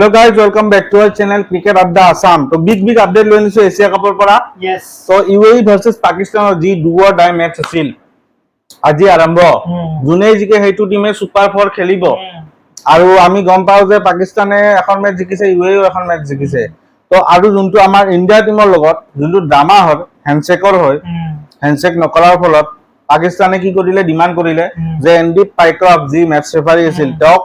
Hello guys, welcome back to our channel Cricket Adda Assam. So big update লৈ নিছো Asia কাপৰ পৰা। Yes. So UAE versus পাকিস্তানৰ যি ডু অৰ ডাই মেচ আছিল আজি আৰম্ভ। যোনে জিকে হেতু টিমে সুপাৰ 4 খেলিব। আৰু আমি গম পাও যে পাকিস্তানে এখন মেচ জিকিছে, UAE এখন মেচ জিকিছে। তো আৰু যোনটো আমাৰ ইণ্ডিয়া টিমৰ লগত যোনটো ড্ৰামা হয়, হ্যান্ডশেকৰ হয়, হ্যান্ডশেক নকৰাৰ ফলত পাকিস্তানে কি কৰিলে, ডিমান্ড কৰিলে যে এনডিপ পাইক্ৰফ যি মেচ ৰেফাৰী আছিল তেওঁক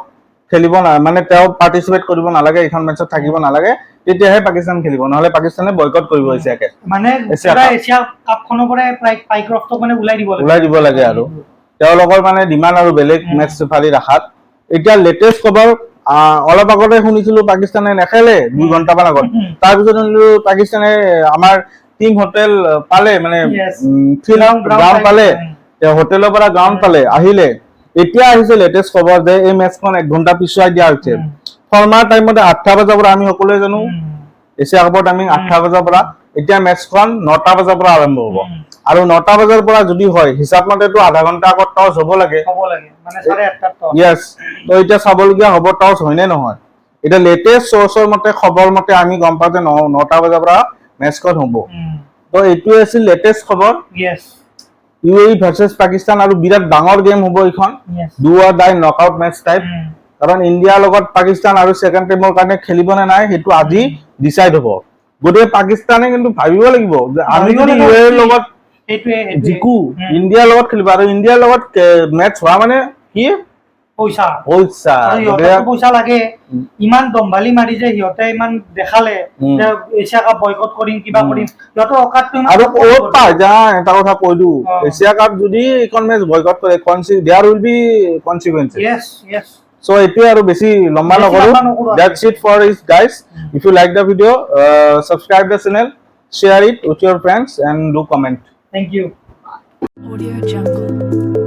খেলিব না, মানে তেওঁ পাৰ্টিসিপেট কৰিব নালাগে, এখন মেচত থাকিব নালাগে, তেতিয়াহে পাকিস্তান খেলিব, নহলে পাকিস্তানে বয়কট কৰিব এছিয়াকে। মানে এছিয়া কাপখনৰ পৰা পাইক্ৰফটক মানে ওলাই দিব লাগে আৰু তেওঁলোকৰ মানে ডিমান্ড আৰু বেলেগ মেচ ৰেফাৰী ৰাখাত। এতিয়া লেটেষ্ট খবৰ অলপ আগতে শুনিছিলো পাকিস্তানে নেখেলে 2 ঘণ্টা মান আগত। তাৰ পিছত পাকিস্তানে আমাৰ টিম হোটেল পালে, মানে ফিল্ড গ্ৰাউণ্ড পালে, হোটেলৰ পৰা গ্ৰাউণ্ড পালে, আহিলে। এতিয়া আহিছে লেটেষ্ট খবৰ যে এই মেচখন 1 ঘণ্টা পিছুৱাই দিয়া হৈছে। ফৰ্মাৰ টাইমতে 8টা বজাৰ পৰা আমি সকলোৱে জানো এছিয়া কাপৰ টাইমিং 8টা বজাৰ পৰা, এতিয়া মেচখন 9টা বজাৰ পৰা আৰম্ভ হ'ব। আৰু 9টা বজাৰ পৰা যদি হয় হিচাপ মতেতো আধা ঘণ্টা আগত টছ হ'ব লাগে মানে 8:30 টছ। ইয়েস, তো এতিয়া চাবলগীয়া হ'ব টছ হয়নে নহয়। এটা লেটেষ্ট সোৰ্সৰ মতে খবৰ মতে আমি গম পাওঁ যে 9টা বজাৰ পৰা মেচখন হ'ব। তো এইটোৱে আছিল লেটেষ্ট খবৰ। ইয়েস, UAE ভাৰ্চেছ পাকিস্তান, আৰু বিৰাট ডাঙৰ গেম হ'ব এইখন, do or die knockout match type. কাৰণ ইণ্ডিয়াৰ লগত পাকিস্তান আৰু সেকেন্ড টাইমৰ কাৰণে খেলিব নে নাই সেইটো আজি ডিসাইড হ'ব। গতিকে পাকিস্তানে কিন্তু ভাবিব লাগিব যে আমি যদি UAE ৰ লগত জিকো, ইণ্ডিয়াৰ লগত খেলিব, আৰু ইণ্ডিয়াৰ লগত মেচ হোৱা মানে কি পইচা পইচা লাগে। ইমান দম্ভালি মাৰি যে সিহঁতে ইমান দেখালে যে এছিয়া কাপ বয়কট কৰিম, কিবা কৰিম, সিহঁতৰ অকাতটো ইমান। আৰু ক'ত পায় যা এটা কথা কৈ দিও, এছিয়া কাপ যদি এখন মেচ বয়কট কৰে there will be consequences. Yes. So এটোৱে আৰু বেছি লম্বা নকৰো। That's it for it guys. If you like the video, subscribe the channel, share it with your friends and do comment. Thank you. Audio Jungle.